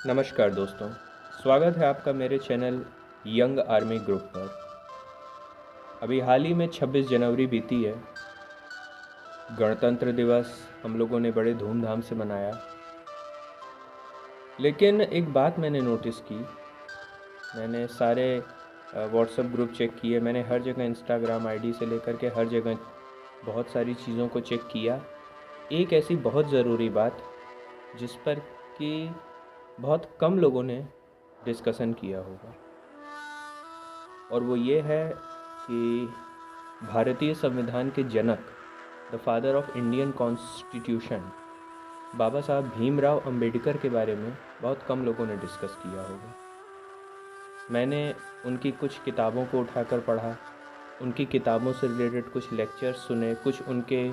नमस्कार दोस्तों, स्वागत है आपका मेरे चैनल यंग आर्मी ग्रुप पर। अभी हाल ही में 26 जनवरी बीती है। गणतंत्र दिवस हम लोगों ने बड़े धूमधाम से मनाया। लेकिन एक बात मैंने नोटिस की, मैंने सारे व्हाट्सएप ग्रुप चेक किए, मैंने हर जगह इंस्टाग्राम आईडी से लेकर के हर जगह बहुत सारी चीज़ों को चेक किया। एक ऐसी बहुत ज़रूरी बात जिस पर कि बहुत कम लोगों ने डिस्कशन किया होगा, और वो ये है कि भारतीय संविधान के जनक, the father of Indian constitution, Baba Saheb Bhimrao Ambedkar के बारे में बहुत कम लोगों ने डिस्कस किया होगा। मैंने उनकी कुछ किताबों को उठाकर पढ़ा, उनकी किताबों से रिलेटेड कुछ लेक्चर्स सुने, कुछ उनके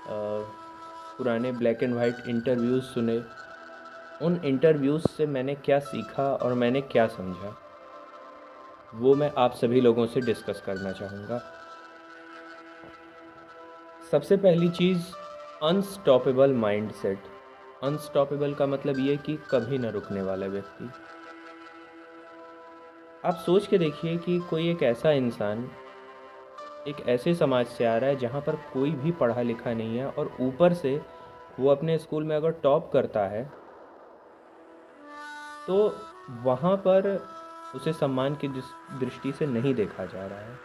पुराने ब्लैक एंड वाइट इंटरव्यूज़ सुने। उन इंटरव्यूज़ से मैंने क्या सीखा और मैंने क्या समझा, वो मैं आप सभी लोगों से डिस्कस करना चाहूँगा। सबसे पहली चीज़, अनस्टॉपेबल माइंडसेट। अनस्टॉपेबल का मतलब ये कि कभी न रुकने वाला व्यक्ति। आप सोच के देखिए कि कोई एक ऐसा इंसान एक ऐसे समाज से आ रहा है जहाँ पर कोई भी पढ़ा लिखा नहीं है, और ऊपर से वो अपने स्कूल में अगर टॉप करता है तो वहाँ पर उसे सम्मान की दृष्टि से नहीं देखा जा रहा है।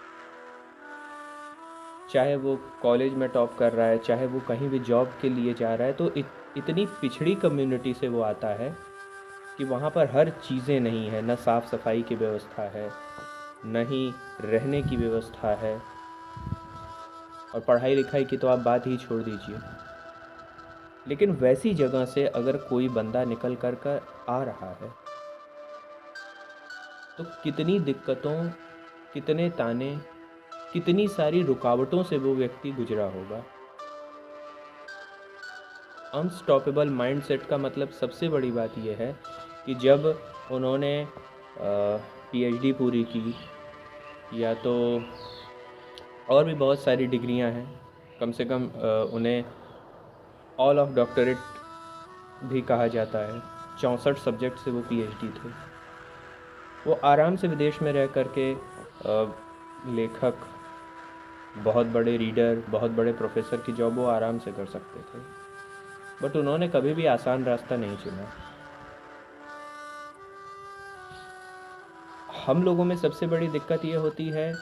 चाहे वो कॉलेज में टॉप कर रहा है, चाहे वो कहीं भी जॉब के लिए जा रहा है, तो इतनी पिछड़ी कम्युनिटी से वो आता है कि वहाँ पर हर चीज़ें नहीं है। न साफ़ सफाई की व्यवस्था है, न ही रहने की व्यवस्था है, और पढ़ाई लिखाई की तो आप बात ही छोड़ दीजिए। लेकिन वैसी जगह से अगर कोई बंदा निकल कर आ रहा है तो कितनी दिक्कतों, कितने ताने, कितनी सारी रुकावटों से वो व्यक्ति गुजरा होगा। अनस्टॉपेबल माइंडसेट का मतलब सबसे बड़ी बात यह है कि जब उन्होंने पीएचडी पूरी की, या तो और भी बहुत सारी डिग्रियां हैं, कम से कम उन्हें ऑल ऑफ डॉक्टरेट भी कहा जाता है। 64 सब्जेक्ट से वो पीएचडी थे। वो आराम से विदेश में रह कर के लेखक, बहुत बड़े रीडर, बहुत बड़े प्रोफेसर की जॉब वो आराम से कर सकते थे, बट उन्होंने कभी भी आसान रास्ता नहीं चुना। हम लोगों में सबसे बड़ी दिक्कत ये होती है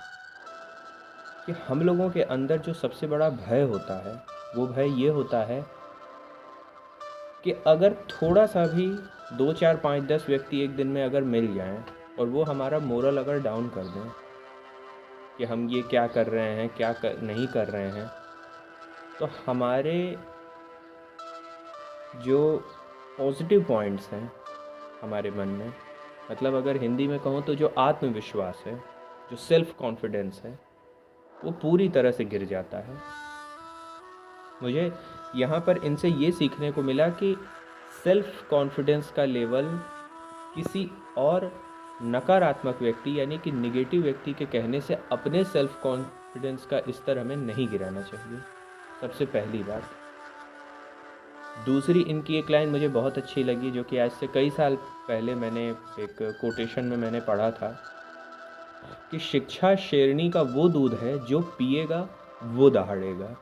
कि हम लोगों के अंदर जो सबसे बड़ा भय होता है, वो भय ये होता है कि अगर थोड़ा सा भी 2, 4, 5, 10 व्यक्ति एक दिन में अगर मिल जाएं और वो हमारा मोरल अगर डाउन कर दें कि हम ये क्या कर रहे हैं, नहीं कर रहे हैं, तो हमारे जो पॉजिटिव पॉइंट्स हैं हमारे मन में, मतलब अगर हिंदी में कहूँ तो जो आत्मविश्वास है, जो सेल्फ कॉन्फिडेंस है, वो पूरी तरह से गिर जाता है। मुझे यहाँ पर इनसे ये सीखने को मिला कि सेल्फ कॉन्फिडेंस का लेवल किसी और नकारात्मक व्यक्ति यानी कि निगेटिव व्यक्ति के कहने से अपने सेल्फ कॉन्फिडेंस का स्तर हमें नहीं गिराना चाहिए, सबसे पहली बात। दूसरी, इनकी एक लाइन मुझे बहुत अच्छी लगी, जो कि आज से कई साल पहले मैंने एक कोटेशन में मैंने पढ़ा था कि शिक्षा शेरनी का वो दूध है जो पिएगा वो दहाड़ेगा।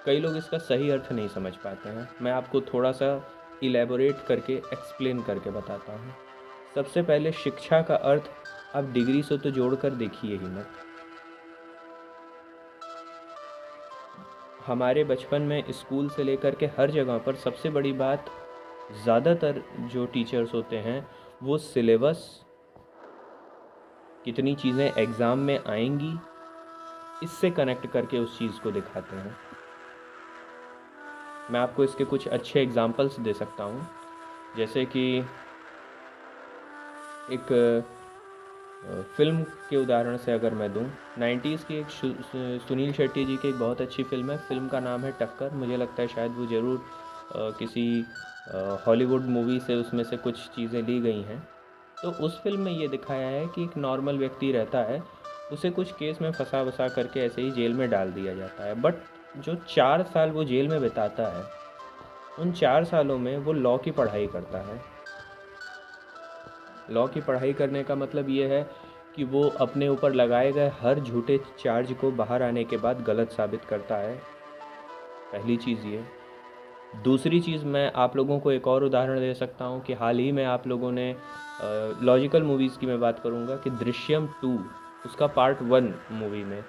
कई लोग इसका सही अर्थ नहीं समझ पाते हैं। मैं आपको थोड़ा सा इलेबोरेट करके, एक्सप्लेन करके बताता हूँ। सबसे पहले, शिक्षा का अर्थ आप डिग्री से तो जोड़कर देखिए ही मत। हमारे बचपन में स्कूल से लेकर के हर जगह पर सबसे बड़ी बात, ज़्यादातर जो टीचर्स होते हैं वो सिलेबस, कितनी चीज़ें एग्ज़ाम में आएंगी, इससे कनेक्ट करके उस चीज़ को दिखाते हैं। मैं आपको इसके कुछ अच्छे एग्जाम्पल्स दे सकता हूँ, जैसे कि एक फ़िल्म के उदाहरण से अगर मैं दूं, 90s की एक सुनील शेट्टी जी की एक बहुत अच्छी फ़िल्म है। फ़िल्म का नाम है टक्कर। मुझे लगता है शायद वो ज़रूर किसी हॉलीवुड मूवी से उसमें से कुछ चीज़ें ली गई हैं। तो उस फिल्म में ये दिखाया है कि एक नॉर्मल व्यक्ति रहता है, उसे कुछ केस में फंसा करके ऐसे ही जेल में डाल दिया जाता है, बट जो 4 साल वो जेल में बिताता है, उन 4 सालों में वो लॉ की पढ़ाई करता है। लॉ की पढ़ाई करने का मतलब ये है कि वो अपने ऊपर लगाए गए हर झूठे चार्ज को बाहर आने के बाद गलत साबित करता है। पहली चीज़ ये। दूसरी चीज़, मैं आप लोगों को एक और उदाहरण दे सकता हूँ कि हाल ही में आप लोगों ने लॉजिकल मूवीज़ की मैं बात करूँगा कि दृश्यम 2 उसका पार्ट 1 मूवी में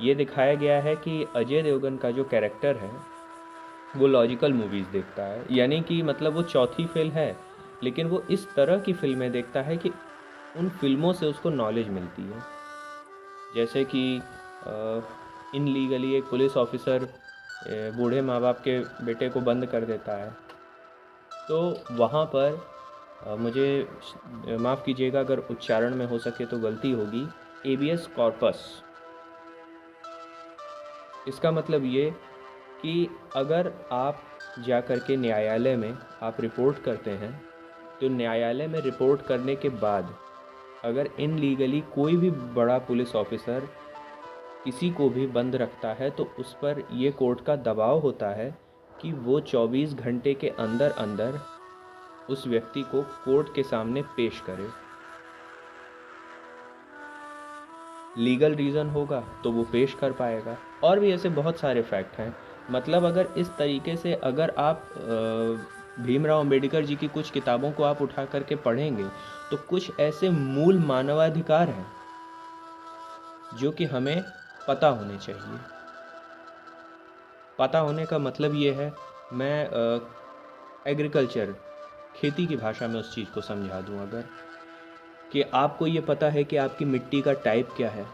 ये दिखाया गया है कि अजय देवगन का जो कैरेक्टर है वो लॉजिकल मूवीज़ देखता है, यानी कि मतलब वो चौथी फेल है, लेकिन वो इस तरह की फ़िल्में देखता है कि उन फिल्मों से उसको नॉलेज मिलती है। जैसे कि इन लीगली एक पुलिस ऑफिसर बूढ़े माँ बाप के बेटे को बंद कर देता है, तो वहाँ पर मुझे माफ़ कीजिएगा अगर उच्चारण में हो सके तो गलती होगी, एबियस कॉर्पस। इसका मतलब ये कि अगर आप जा कर के न्यायालय में आप रिपोर्ट करते हैं, तो न्यायालय में रिपोर्ट करने के बाद अगर इन लीगली कोई भी बड़ा पुलिस ऑफिसर किसी को भी बंद रखता है तो उस पर ये कोर्ट का दबाव होता है कि वो 24 घंटे के अंदर अंदर उस व्यक्ति को कोर्ट के सामने पेश करे। लीगल रीज़न होगा तो वो पेश कर पाएगा। और भी ऐसे बहुत सारे फैक्ट हैं। मतलब अगर इस तरीके से अगर आप भीमराव अंबेडकर जी की कुछ किताबों को आप उठा करके पढ़ेंगे तो कुछ ऐसे मूल मानवाधिकार हैं जो कि हमें पता होने चाहिए। पता होने का मतलब ये है, मैं एग्रीकल्चर खेती की भाषा में उस चीज़ को समझा दूं अगर, कि आपको ये पता है कि आपकी मिट्टी का टाइप क्या है,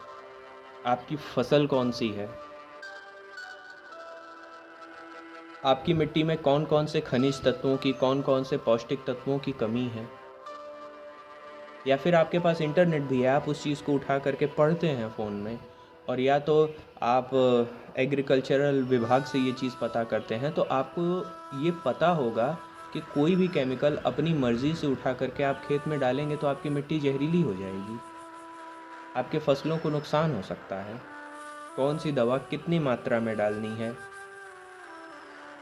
आपकी फसल कौन सी है, आपकी मिट्टी में कौन कौन से खनिज तत्वों की, कौन कौन से पौष्टिक तत्वों की कमी है, या फिर आपके पास इंटरनेट भी है, आप उस चीज़ को उठा करके पढ़ते हैं फ़ोन में, और या तो आप एग्रीकल्चरल विभाग से ये चीज़ पता करते हैं, तो आपको ये पता होगा कि कोई भी केमिकल अपनी मर्ज़ी से उठा करके आप खेत में डालेंगे तो आपकी मिट्टी जहरीली हो जाएगी, आपके फसलों को नुकसान हो सकता है। कौन सी दवा कितनी मात्रा में डालनी है,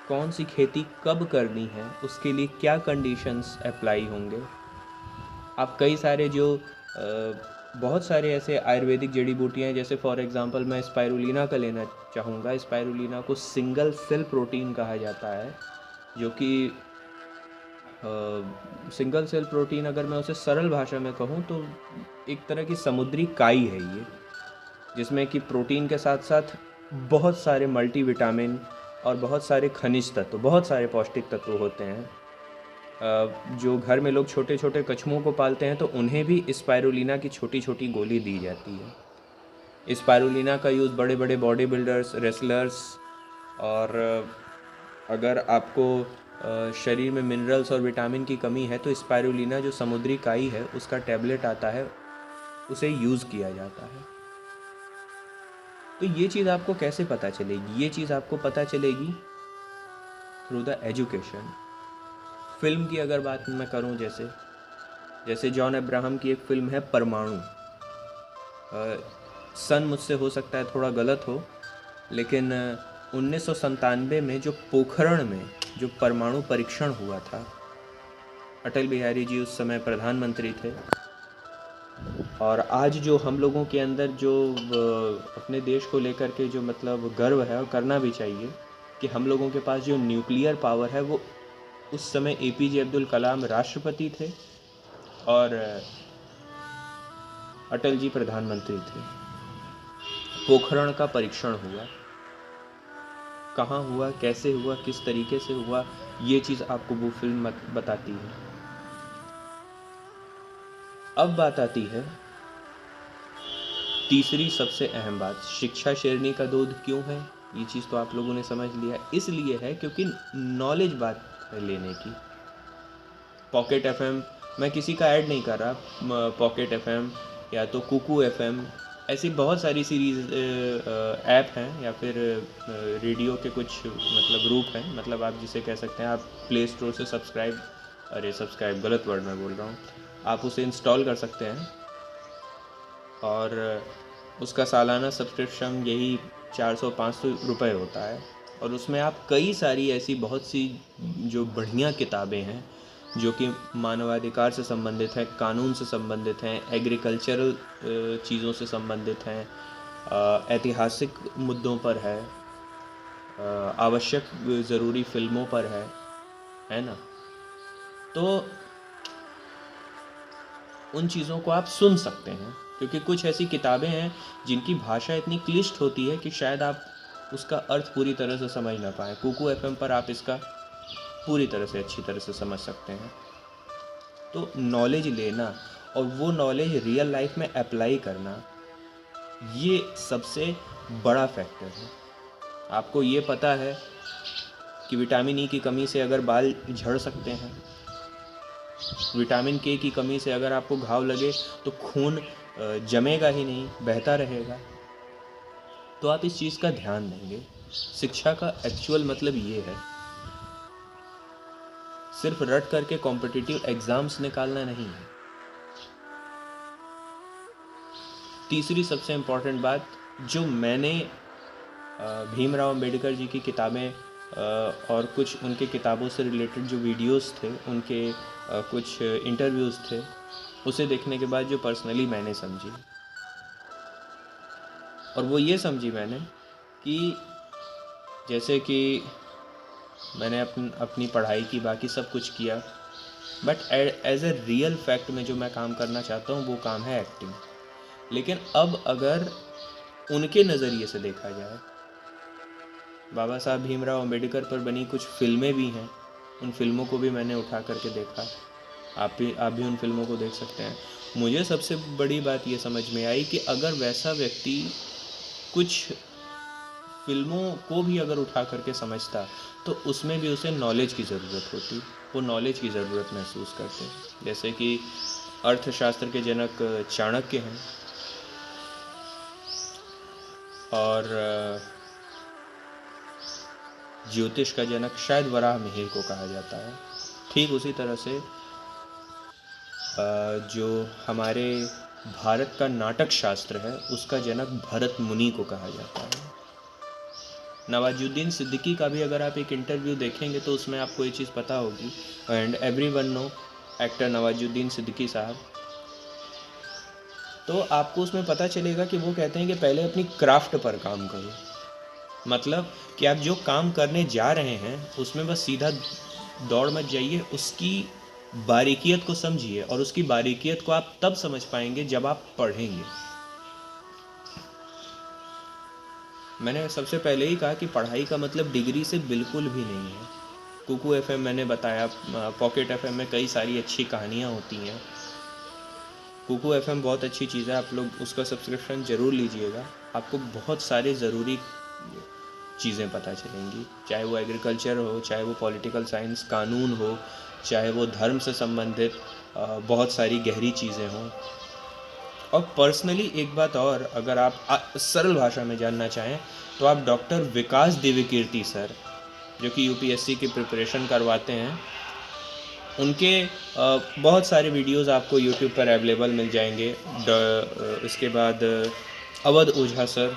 कौन सी खेती कब करनी है, उसके लिए क्या कंडीशंस अप्लाई होंगे। आप कई सारे जो बहुत सारे ऐसे आयुर्वेदिक जड़ी बूटियाँ हैं, जैसे फॉर एग्ज़ाम्पल मैं स्पाइरुलिना का लेना चाहूँगा। स्पाइरुलिना को सिंगल सेल प्रोटीन कहा जाता है, जो कि सिंगल सेल प्रोटीन अगर मैं उसे सरल भाषा में कहूँ तो एक तरह की समुद्री काई है ये, जिसमें कि प्रोटीन के साथ साथ बहुत सारे मल्टीविटामिन और बहुत सारे खनिज तत्व, बहुत सारे पौष्टिक तत्व होते हैं। जो घर में लोग छोटे छोटे कछुओं को पालते हैं तो उन्हें भी स्पाइरुलिना की छोटी छोटी गोली दी जाती है। स्पाइरुलिना का यूज़ बड़े बड़े बॉडी बिल्डर्स, रेसलर्स, और अगर आपको शरीर में मिनरल्स और विटामिन की कमी है तो स्पाइरुलिना जो समुद्री काई है उसका टैबलेट आता है, उसे यूज़ किया जाता है। तो ये चीज़ आपको कैसे पता चलेगी? ये चीज़ आपको पता चलेगी थ्रू द एजुकेशन। फिल्म की अगर बात मैं करूं, जैसे जॉन अब्राहम की एक फ़िल्म है परमाणु। सन मुझसे हो सकता है थोड़ा गलत हो, लेकिन 1997 में जो पोखरण में जो परमाणु परीक्षण हुआ था, अटल बिहारी जी उस समय प्रधानमंत्री थे, और आज जो हम लोगों के अंदर जो अपने देश को लेकर के जो मतलब गर्व है, और करना भी चाहिए, कि हम लोगों के पास जो न्यूक्लियर पावर है, वो उस समय एपीजे अब्दुल कलाम राष्ट्रपति थे और अटल जी प्रधानमंत्री थे। पोखरण का परीक्षण हुआ, कहाँ हुआ, कैसे हुआ, किस तरीके से हुआ, ये चीज़ आपको वो फिल्म बताती है। अब बात आती है तीसरी सबसे अहम बात, शिक्षा शेरनी का दूध क्यों है। ये चीज़ तो आप लोगों ने समझ लिया, इसलिए है क्योंकि नॉलेज बात है लेने की। पॉकेट एफएम, मैं किसी का ऐड नहीं कर रहा, पॉकेट एफएम या तो कुकू एफएम, ऐसी बहुत सारी सीरीज़ ऐप हैं, या फिर रेडियो के कुछ मतलब ग्रुप हैं, मतलब आप जिसे कह सकते हैं, आप प्ले स्टोर से सब्सक्राइब गलत वर्ड में बोल रहा हूँ, आप उसे इंस्टॉल कर सकते हैं, और उसका सालाना सब्सक्रिप्शन यही 400-500 रुपये होता है, और उसमें आप कई सारी ऐसी बहुत सी जो बढ़िया किताबें हैं जो कि मानवाधिकार से संबंधित हैं, कानून से संबंधित हैं, एग्रीकल्चरल चीज़ों से संबंधित हैं, ऐतिहासिक मुद्दों पर है, आवश्यक ज़रूरी फिल्मों पर है ना। तो उन चीज़ों को आप सुन सकते हैं, क्योंकि कुछ ऐसी किताबें हैं जिनकी भाषा इतनी क्लिष्ट होती है कि शायद आप उसका अर्थ पूरी तरह से समझ ना पाएँ। कुकू एफएम पर आप इसका पूरी तरह से अच्छी तरह से समझ सकते हैं। तो नॉलेज लेना और वो नॉलेज रियल लाइफ में अप्लाई करना, ये सबसे बड़ा फैक्टर है। आपको ये पता है कि विटामिन ई की कमी से अगर बाल झड़ सकते हैं, विटामिन के की कमी से अगर आपको घाव लगे तो खून जमेगा ही नहीं, बहता रहेगा, तो आप इस चीज़ का ध्यान देंगे। शिक्षा का एक्चुअल मतलब ये है, सिर्फ रट करके कॉम्पिटिटिव एग्ज़ाम्स निकालना नहीं है। तीसरी सबसे इम्पॉर्टेंट बात, जो मैंने भीमराव अंबेडकर जी की किताबें और कुछ उनके किताबों से रिलेटेड जो वीडियोस थे, उनके कुछ इंटरव्यूज़ थे, उसे देखने के बाद जो पर्सनली मैंने समझी, और वो ये समझी मैंने कि जैसे कि मैंने अपनी पढ़ाई की, बाकी सब कुछ किया, but as a real fact में जो मैं काम करना चाहता हूँ वो काम है एक्टिंग। लेकिन अब अगर उनके नज़रिए से देखा जाए, बाबा साहब भीमराव अंबेडकर पर बनी कुछ फिल्में भी हैं, उन फिल्मों को भी मैंने उठा करके देखा, आप भी उन फिल्मों को देख सकते हैं। मुझे सबसे बड़ी बात ये समझ में आई कि अगर वैसा व्यक्ति कुछ फिल्मों को भी अगर उठा करके समझता तो उसमें भी उसे नॉलेज की ज़रूरत होती, वो नॉलेज की ज़रूरत महसूस करते। जैसे कि अर्थशास्त्र के जनक चाणक्य हैं और ज्योतिष का जनक शायद वराहमिहिर को कहा जाता है। ठीक उसी तरह से जो हमारे भारत का नाटक शास्त्र है उसका जनक भरत मुनि को कहा जाता है। नवाजुद्दीन सिद्दीकी का भी अगर आप एक इंटरव्यू देखेंगे तो उसमें आपको ये चीज़ पता होगी, and everyone know actor Nawazuddin Siddiqui साहब। तो आपको उसमें पता चलेगा कि वो कहते हैं कि पहले अपनी क्राफ्ट पर काम करो, मतलब कि आप जो काम करने जा रहे हैं उसमें बस सीधा दौड़ मत जाइए, उसकी बारीकियत को समझिए, और उसकी बारीकियत को आप तब समझ पाएंगे जब आप पढ़ेंगे। मैंने सबसे पहले ही कहा कि पढ़ाई का मतलब डिग्री से बिल्कुल भी नहीं है। कुकू एफएम मैंने बताया, पॉकेट एफएम में कई सारी अच्छी कहानियाँ होती हैं। कुकू एफएम बहुत अच्छी चीज़ है, आप लोग उसका सब्सक्रिप्शन ज़रूर लीजिएगा, आपको बहुत सारे ज़रूरी चीज़ें पता चलेंगी, चाहे वो एग्रीकल्चर हो, चाहे वो पॉलिटिकल साइंस, कानून हो, चाहे वो धर्म से संबंधित बहुत सारी गहरी चीज़ें हों। और पर्सनली एक बात और, अगर आप सरल भाषा में जानना चाहें तो आप डॉक्टर विकास दिव्यकीर्ति सर, जो कि यूपीएससी की प्रिपरेशन करवाते हैं, उनके बहुत सारे वीडियोस आपको यूट्यूब पर अवेलेबल मिल जाएंगे। इसके बाद अवध ओझा सर,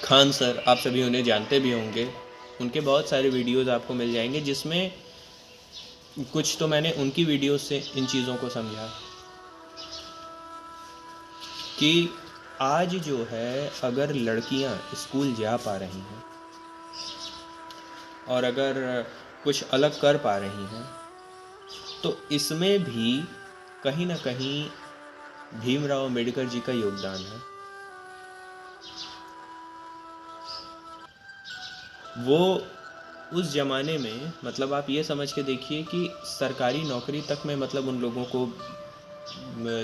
खान सर, आप सभी उन्हें जानते भी होंगे, उनके बहुत सारे वीडियोस आपको मिल जाएंगे, जिसमें कुछ तो मैंने उनकी वीडियोस से इन चीज़ों को समझा कि आज जो है अगर लड़कियां स्कूल जा पा रही हैं और अगर कुछ अलग कर पा रही हैं, तो इसमें भी कहीं ना कहीं भीमराव अंबेडकर जी का योगदान है। वो उस ज़माने में, मतलब आप ये समझ के देखिए कि सरकारी नौकरी तक में मतलब उन लोगों को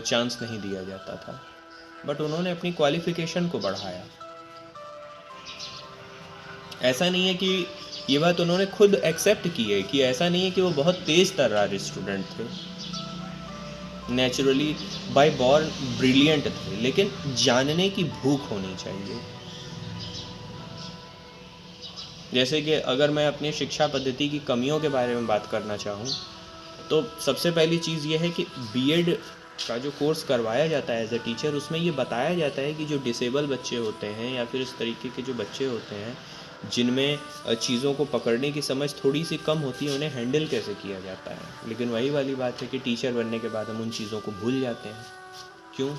चांस नहीं दिया जाता था, बट उन्होंने अपनी क्वालिफ़िकेशन को बढ़ाया। ऐसा नहीं है कि ये बात उन्होंने खुद एक्सेप्ट की है कि ऐसा नहीं है कि वो बहुत तेज़ तर्रार स्टूडेंट थे, नेचुरली बाय बॉर्न ब्रिलियंट थे, लेकिन जानने की भूख होनी चाहिए। जैसे कि अगर मैं अपनी शिक्षा पद्धति की कमियों के बारे में बात करना चाहूँ तो सबसे पहली चीज़ ये है कि बीएड का जो कोर्स करवाया जाता है एज ए टीचर, उसमें ये बताया जाता है कि जो डिसेबल बच्चे होते हैं या फिर इस तरीके के जो बच्चे होते हैं, जिनमें चीज़ों को पकड़ने की समझ थोड़ी सी कम होती है, उन्हें हैंडल कैसे किया जाता है। लेकिन वही वाली बात है कि टीचर बनने के बाद हम उन चीज़ों को भूल जाते हैं। क्यों?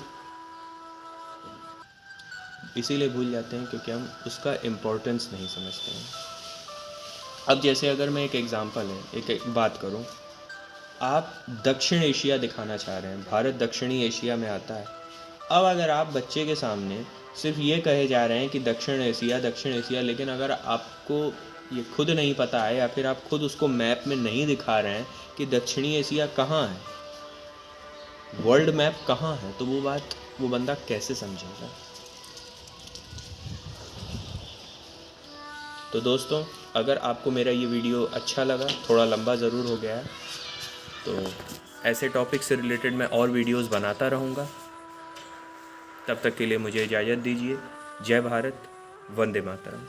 इसीलिए भूल जाते हैं क्योंकि हम उसका इम्पोर्टेंस नहीं समझते हैं। अब जैसे अगर मैं एक एग्ज़ाम्पल है, एक बात करूं, आप दक्षिण एशिया दिखाना चाह रहे हैं, भारत दक्षिणी एशिया में आता है। अब अगर आप बच्चे के सामने सिर्फ ये कहे जा रहे हैं कि दक्षिण एशिया, लेकिन अगर आपको ये खुद नहीं पता है या फिर आप खुद उसको मैप में नहीं दिखा रहे हैं कि दक्षिणी एशिया कहाँ है, वर्ल्ड मैप कहाँ है, तो वो बंदा कैसे समझेगा। तो दोस्तों, अगर आपको मेरा ये वीडियो अच्छा लगा, थोड़ा लंबा ज़रूर हो गया है, तो ऐसे टॉपिक से रिलेटेड मैं और वीडियोस बनाता रहूँगा। तब तक के लिए मुझे इजाज़त दीजिए। जय भारत, वंदे मातरम।